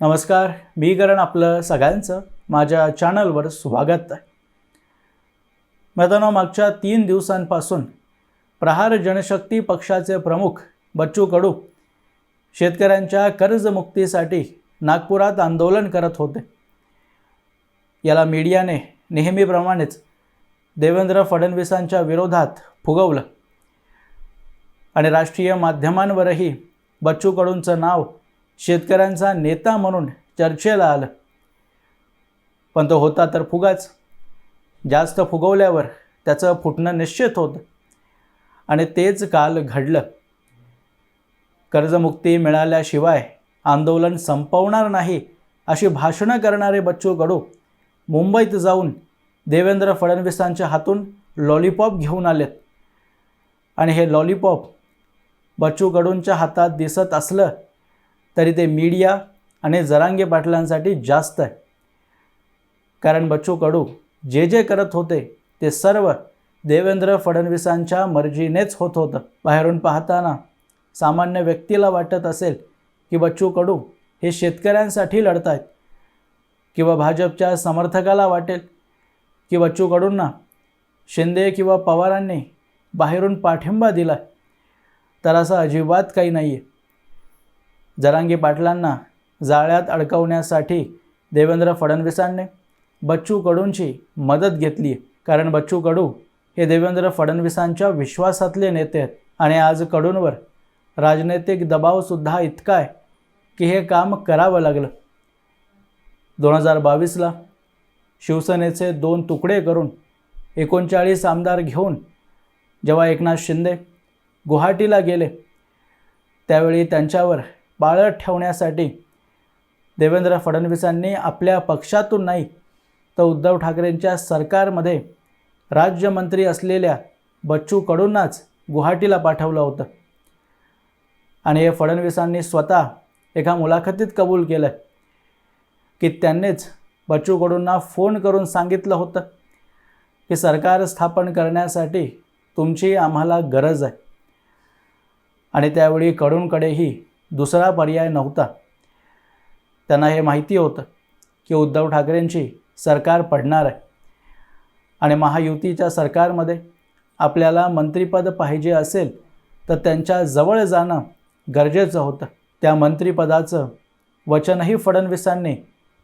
नमस्कार, मी करण आपलं सगळ्यांचं माझ्या चॅनलवर स्वागत आहे. मित्रांनो, मागच्या 3 दिवसांपासून प्रहार जनशक्ती पक्षाचे प्रमुख बच्चू कडू शेतकऱ्यांच्या कर्जमुक्तीसाठी नागपुरात आंदोलन करत होते. याला मीडियाने नेहमीप्रमाणेच देवेंद्र फडणवीसांच्या विरोधात फुगवलं आणि राष्ट्रीय माध्यमांवरही बच्चू कडूंचं नाव शेतकऱ्यांचा नेता म्हणून चर्चेला आलं. पण तो होता तर फुगाच. जास्त फुगवल्यावर त्याचं फुटणं निश्चित होतं आणि तेच काल घडलं. कर्जमुक्ती मिळाल्याशिवाय आंदोलन संपवणार नाही अशी भाषणं करणारे बच्चू कडू मुंबईत जाऊन देवेंद्र फडणवीसांच्या हातून लॉलीपॉप घेऊन आलेत. आणि हे लॉलीपॉप बच्चू कडूंच्या हातात दिसत असलं तरी ते मीडिया आणि जरांगे पाटलांसाठी जास्त आहे. कारण बच्चू कडू जे करत होते ते सर्व देवेंद्र फडणवीसांच्या मर्जीनेच होत होतं. बाहेरून पाहताना सामान्य व्यक्तीला वाटत असेल की बच्चू कडू हे शेतकऱ्यांसाठी लढत आहेत, किंवा भाजपच्या समर्थकाला वाटेल की बच्चू कडूंना शिंदे किंवा पवारांनी बाहेरून पाठिंबा दिला. तर असं अजिबात काही नाही आहे. जरांगे पाटलांना जाळ्यात अडकवण्यासाठी देवेंद्र फडणवीसांनी बच्चू कडूंची मदत घेतली आहे. कारण बच्चू कडू हे देवेंद्र फडणवीसांच्या विश्वासातले नेते आहेत आणि आज कडूंवर राजनैतिक दबावसुद्धा इतका आहे की हे काम करावं लागलं. 2022ला शिवसेनेचे 2 तुकडे करून 39 आमदार घेऊन जेव्हा एकनाथ शिंदे गुवाहाटीला गेले त्यावेळी त्यांच्यावर पाळत ठेवण्यासाठी देवेंद्र फडणवीसांनी आपल्या पक्षातून नाही तर उद्धव ठाकरेंच्या सरकारमध्ये राज्यमंत्री असलेल्या बच्चू कडूंनाच गुवाहाटीला पाठवलं होतं. आणि हे फडणवीसांनी स्वतः एका मुलाखतीत कबूल केलं की त्यांनीच बच्चू कडूंना फोन करून सांगितलं होतं की सरकार स्थापन करण्यासाठी तुमची आम्हाला गरज आहे. आणि त्यावेळी कडूंकडेही दुसरा पर्याय नव्हता. त्यांना हे माहिती होतं की उद्धव ठाकरेंची सरकार पडणार आहे आणि महायुतीच्या सरकारमध्ये आपल्याला मंत्रिपद पाहिजे असेल तर त्यांच्या जवळ जाणं गरजेचं होतं. त्या मंत्रिपदाचं वचनही फडणवीसांनी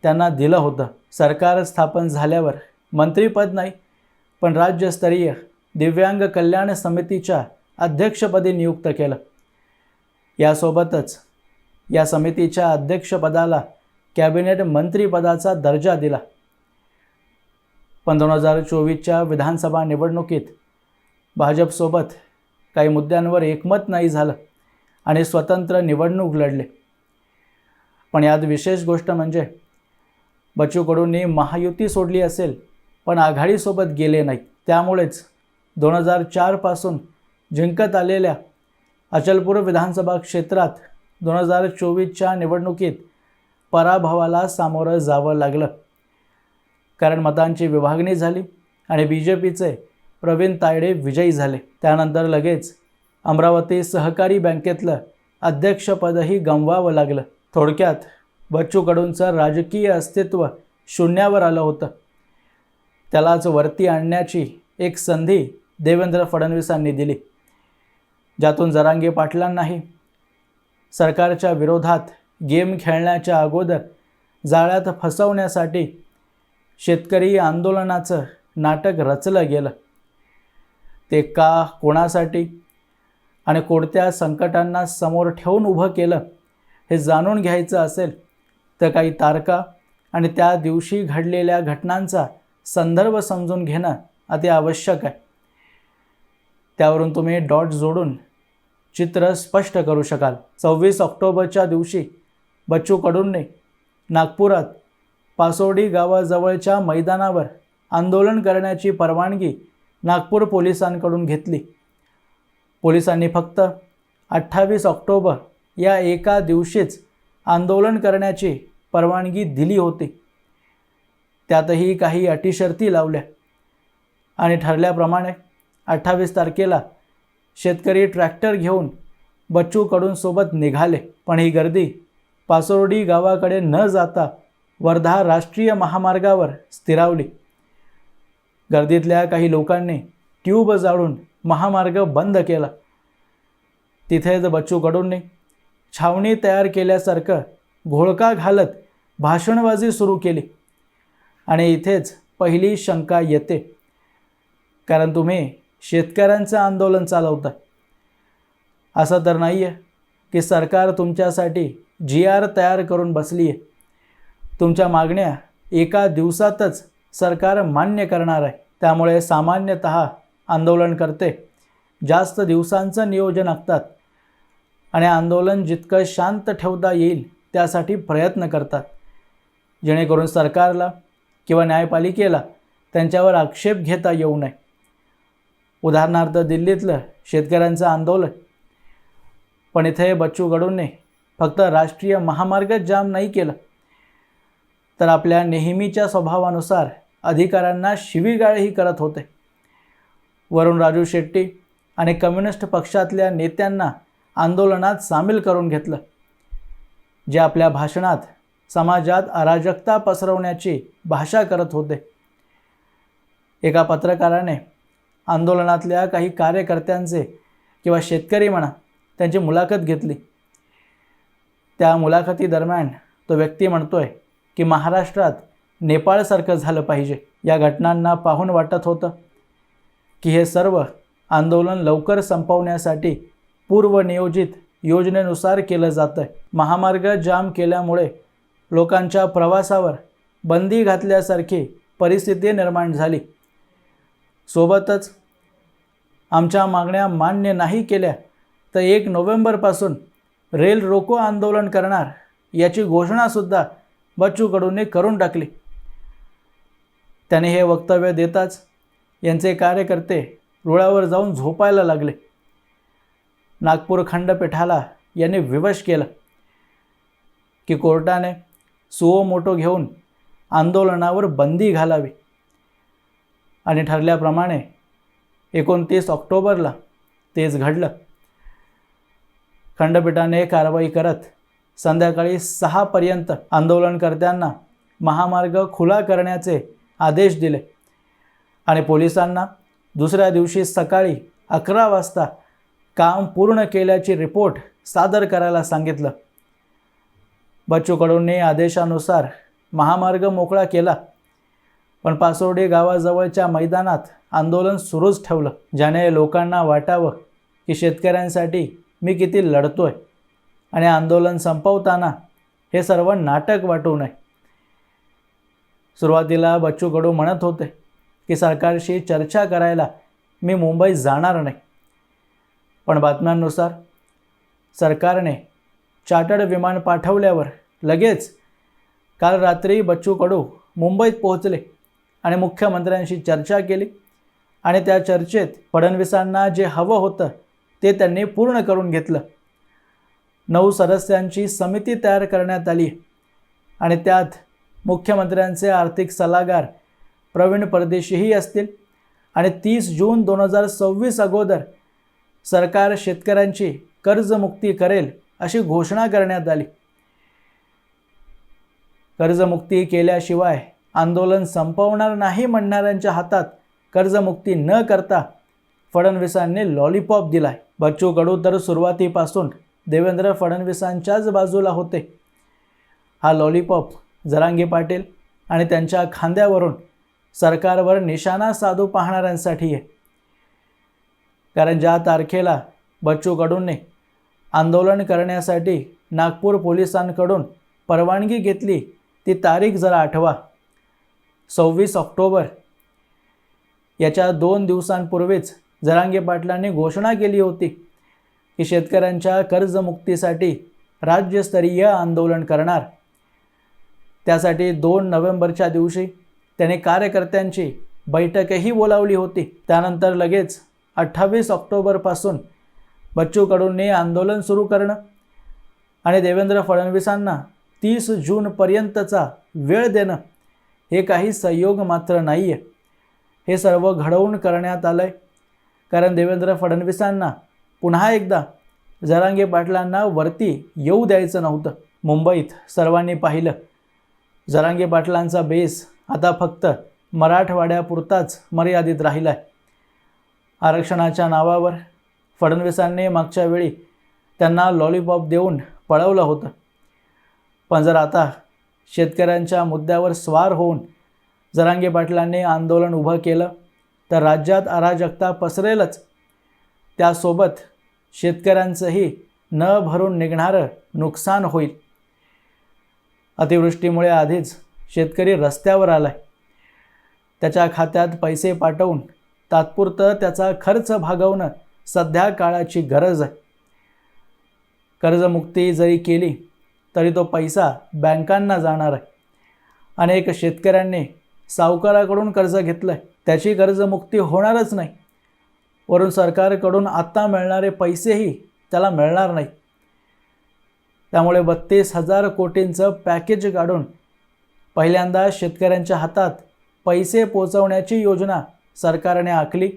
त्यांना दिलं होतं. सरकार स्थापन झाल्यावर मंत्रिपद नाही पण राज्यस्तरीय दिव्यांग कल्याण समितीच्या अध्यक्षपदी नियुक्त केलं. यासोबतच या समितीच्या अध्यक्षपदाला कॅबिनेट मंत्रिपदाचा दर्जा दिला. पण 2024च्या विधानसभा निवडणुकीत भाजपसोबत काही मुद्द्यांवर एकमत नाही झालं आणि स्वतंत्र निवडणूक लढले. पण यात विशेष गोष्ट म्हणजे बच्चू कडूंनी महायुती सोडली असेल पण आघाडीसोबत गेले नाहीत. त्यामुळेच 2004 पासून जिंकत आलेल्या अचलपूर विधानसभा क्षेत्रात 2024च्या निवडणुकीत पराभवाला सामोरं जावं लागलं. कारण मतांची विभागणी झाली आणि BJPचे प्रवीण तायडे विजयी झाले. त्यानंतर लगेच अमरावती सहकारी बँकेतलं अध्यक्षपदही गमवावं लागलं. थोडक्यात बच्चू कडूंचं राजकीय अस्तित्व शून्यावर आलं होतं. त्यालाच वरती आणण्याची एक संधी देवेंद्र फडणवीसांनी दिली, ज्यातून जरांगे पाटलांनाही सरकारच्या विरोधात गेम खेळण्याच्या अगोदर जाळ्यात फसवण्यासाठी शेतकरी आंदोलनाचं नाटक रचलं गेलं. ते का, कोणासाठी आणि कोणत्या संकटांना समोर ठेवून उभं केलं हे जाणून घ्यायचं असेल तर काही तारखा आणि त्या दिवशी घडलेल्या घटनांचा संदर्भ समजून घेणं अति आवश्यक आहे. त्यावरून तुम्ही डॉट जोडून चित्र स्पष्ट करू शकाल. 26 ऑक्टोबरच्या दिवशी बच्चू कडूंनी नागपुरात पासोडी गावाजवळच्या मैदानावर आंदोलन करण्याची परवानगी नागपूर पोलिसांकडून घेतली. पोलिसांनी फक्त 28 ऑक्टोबर या एका दिवशीच आंदोलन करण्याची परवानगी दिली होती. त्यातही काही अटीशर्ती लावल्या आणि ठरल्याप्रमाणे 28 तारखेला शेतकरी ट्रॅक्टर घेऊन बच्चू कडूंसोबत निघाले. पण ही गर्दी पासोर्डी गावाकडे न जाता वर्धा राष्ट्रीय महामार्गावर स्थिरावली. गर्दीतल्या काही लोकांनी ट्यूब जाळून महामार्ग बंद केला. तिथेच बच्चू कडूंनी छावणी तयार केल्यासारखं घोळका घालत भाषणबाजी सुरू केली. आणि इथेच पहिली शंका येते, कारण तुम्ही शेतकऱ्यांचं आंदोलन चालवता. असं तर नाही आहे की सरकार तुमच्यासाठी GR तयार करून बसली आहे. तुमच्या मागण्या एका दिवसातच सरकार मान्य करणार आहे. त्यामुळे सामान्यतः आंदोलनकर्ते जास्त दिवसांचं नियोजन आखतात आणि आंदोलन जितकं शांत ठेवता येईल त्यासाठी प्रयत्न करतात, जेणेकरून सरकारला किंवा न्यायपालिकेला त्यांच्यावर आक्षेप घेता येऊ नये. उदाहरणार्थ दिल्लीतलं शेतकऱ्यांचं आंदोलन. पण इथे बच्चू कडूंनी फक्त राष्ट्रीय महामार्गच जाम नाही केलं, तर आपल्या नेहमीच्या स्वभावानुसार अधिकाऱ्यांना शिवीगाळही करत होते. वरून राजू शेट्टी आणि कम्युनिस्ट पक्षातल्या नेत्यांना आंदोलनात सामील करून घेतलं, जे आपल्या भाषणात समाजात अराजकता पसरवण्याची भाषा करत होते. एका पत्रकाराने आंदोलनातल्या काही कार्यकर्त्यांचे किंवा शेतकरी म्हणा त्यांची मुलाखत घेतली. त्या मुलाखतीदरम्यान तो व्यक्ती म्हणतोय की महाराष्ट्रात नेपाळसारखं झालं पाहिजे. या घटनांना पाहून वाटत होतं की हे सर्व आंदोलन लवकर संपवण्यासाठी पूर्वनियोजित योजनेनुसार केलं जातं. महामार्ग जाम केल्यामुळे लोकांच्या प्रवासावर बंदी घातल्यासारखी परिस्थिती निर्माण झाली. सोबतच आमच्या मागण्या मान्य नाही केल्या तर 1 नोव्हेंबरपासून रेल रोको आंदोलन करणार याची घोषणासुद्धा बच्चू कडूंनी करून टाकली. त्याने हे वक्तव्य देताच यांचे कार्यकर्ते रुळावर जाऊन झोपायला लागले. नागपूर खंडपीठाला यांनी विवश केलं की कोर्टाने सुओ मोटो घेऊन आंदोलनावर बंदी घालावी. आणि ठरल्याप्रमाणे 29 ऑक्टोबरला तेच घडलं. खंडपीठाने कारवाई करत संध्याकाळी 6 पर्यंत आंदोलनकर्त्यांना महामार्ग खुला करण्याचे आदेश दिले आणि पोलिसांना दुसऱ्या दिवशी सकाळी 11 वाजता काम पूर्ण केल्याची रिपोर्ट सादर करायला सांगितलं. बच्चू कडूंनी आदेशानुसार महामार्ग मोकळा केला, पण पासोर्डी गावाजवळच्या मैदानात आंदोलन सुरूच ठेवलं, ज्याने लोकांना वाटावं की शेतकऱ्यांसाठी मी किती लढतोय आणि आंदोलन संपवताना हे सर्व नाटक वाटू नये. सुरुवातीला बच्चू कडू म्हणत होते की सरकारशी चर्चा करायला मी मुंबईत जाणार नाही, पण बातम्यांनुसार सरकारने चार्टर्ड विमान पाठवल्यावर लगेच काल रात्री बच्चू कडू मुंबईत पोहोचले आणि मुख्यमंत्र्यांशी चर्चा केली आणि त्या चर्चेत फडणवीसांना जे हवं होतं ते त्यांनी पूर्ण करून घेतलं. 9 सदस्यांची समिती तयार करण्यात आली आणि त्यात मुख्यमंत्र्यांचे आर्थिक सल्लागार प्रवीण परदेशीही असतील आणि 30 जून 2026 अगोदर सरकार शेतकऱ्यांची कर्जमुक्ती करेल अशी घोषणा करण्यात आली. कर्जमुक्ती केल्याशिवाय आंदोलन संपवणार नाही म्हणणाऱ्यांच्या हातात कर्जमुक्ती न करता फडणवीसांनी लॉलीपॉप दिलाय. बच्चू कडू तर सुरुवातीपासून देवेंद्र फडणवीसांच्याच बाजूला होते. हा लॉलीपॉप जरांगे पाटील आणि त्यांच्या खांद्यावरून सरकारवर निशाणा साधू पाहणाऱ्यांसाठी आहे. कारण ज्या तारखेला बच्चू कडूंनी आंदोलन करण्यासाठी नागपूर पोलिसांकडून परवानगी घेतली ती तारीख जरा आठवा. 26 ऑक्टोबर. याच्या 2 दिवसांपूर्वीच जरांगे पाटलांनी घोषणा केली होती की शेतकऱ्यांच्या कर्जमुक्तीसाठी राज्यस्तरीय आंदोलन करणार. त्यासाठी 2 नोव्हेंबरच्या दिवशी त्याने कार्यकर्त्यांची बैठकही बोलावली होती. त्यानंतर लगेच 28 ऑक्टोबरपासून बच्चू कडूंनी आंदोलन सुरू करणं आणि देवेंद्र फडणवीसांना 30 जूनपर्यंतचा वेळ देणं हे काही संयोग मात्र नाही आहे. हे सर्व घडवून करण्यात आलं आहे कारण देवेंद्र फडणवीसांना पुन्हा एकदा जरांगे पाटलांना वरती येऊ द्यायचं नव्हतं. मुंबईत सर्वांनी पाहिलं, जरांगे पाटलांचा बेस आता फक्त मराठवाड्यापुरताच मर्यादित राहिला आहे. आरक्षणाच्या नावावर फडणवीसांनी मागच्या वेळी त्यांना लॉलीपॉप देऊन पळवलं होतं. पण जर आता शेतकऱ्यांच्या मुद्द्यावर स्वार होऊन जरांगे पाटलांनी आंदोलन उभं केलं तर राज्यात अराजकता पसरेलच. त्यासोबत शेतकऱ्यांचंही न भरून निघणारं नुकसान होईल. अतिवृष्टीमुळे आधीच शेतकरी रस्त्यावर आलाय. त्याच्या खात्यात पैसे पाठवून तात्पुरतं त्याचा खर्च भागवणं सध्या काळाची गरज आहे. कर्जमुक्ती जरी केली तरी तो पैसा बँकांना जाणार आहे. अनेक शेतकऱ्यांनी सावकाराकडून कर्ज घेतलं आहे, त्याची कर्जमुक्ती होणारच नाही. वरून सरकारकडून आत्ता मिळणारे पैसेही त्याला मिळणार नाहीत. त्यामुळे 32,000 कोटींचं पॅकेज काढून पहिल्यांदा शेतकऱ्यांच्या हातात पैसे पोचवण्याची योजना सरकारने आखली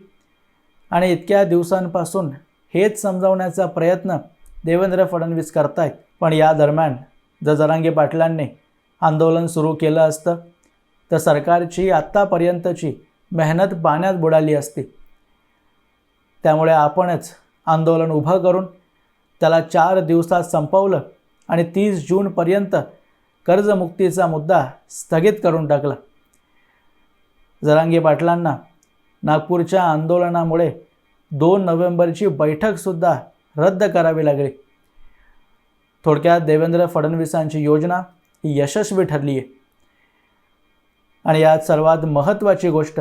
आणि इतक्या दिवसांपासून हेच समजावण्याचा प्रयत्न देवेंद्र फडणवीस करतायत. पण या दरम्यान जर जरांगे पाटलांनी आंदोलन सुरू केलं असतं तर सरकारची आत्तापर्यंतची मेहनत पाण्यात बुडाली असती. त्यामुळे आपणच आंदोलन उभं करून त्याला 4 दिवसात संपवलं आणि 30 जूनपर्यंत कर्जमुक्तीचा मुद्दा स्थगित करून टाकला. जरांगे पाटलांना नागपूरच्या आंदोलनामुळे 2 नोव्हेंबरची बैठकसुद्धा रद्द करावी लागली. थोडक्यात देवेंद्र फडणवीसांची योजना ही यशस्वी ठरली आहे. आणि यात सर्वात महत्त्वाची गोष्ट,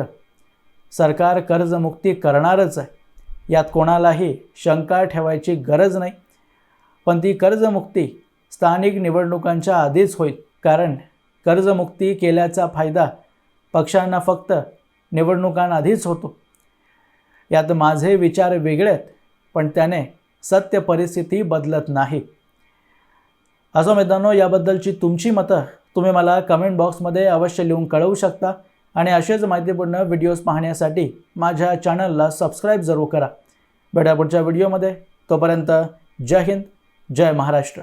सरकार कर्जमुक्ती करणारच आहे. यात कोणालाही शंका ठेवायची गरज नाही. पण ती कर्जमुक्ती स्थानिक निवडणुकांच्या आधीच होईल. कारण कर्जमुक्ती केल्याचा फायदा पक्षांना फक्त निवडणुकांआधीच होतो. यात माझे विचार वेगळे आहेत, पण त्याने सत्य परिस्थिती बदलत नाही. असो मित्रांनो, याबद्दलची तुमची मतं तुम्ही मला कमेंट बॉक्समध्ये अवश्य लिहून कळवू शकता. आणि असेच माहितीपूर्ण व्हिडिओज पाहण्यासाठी माझ्या चॅनलला सबस्क्राईब जरूर करा. भेटा पुढच्या व्हिडिओमध्ये. तोपर्यंत जय हिंद, जय महाराष्ट्र.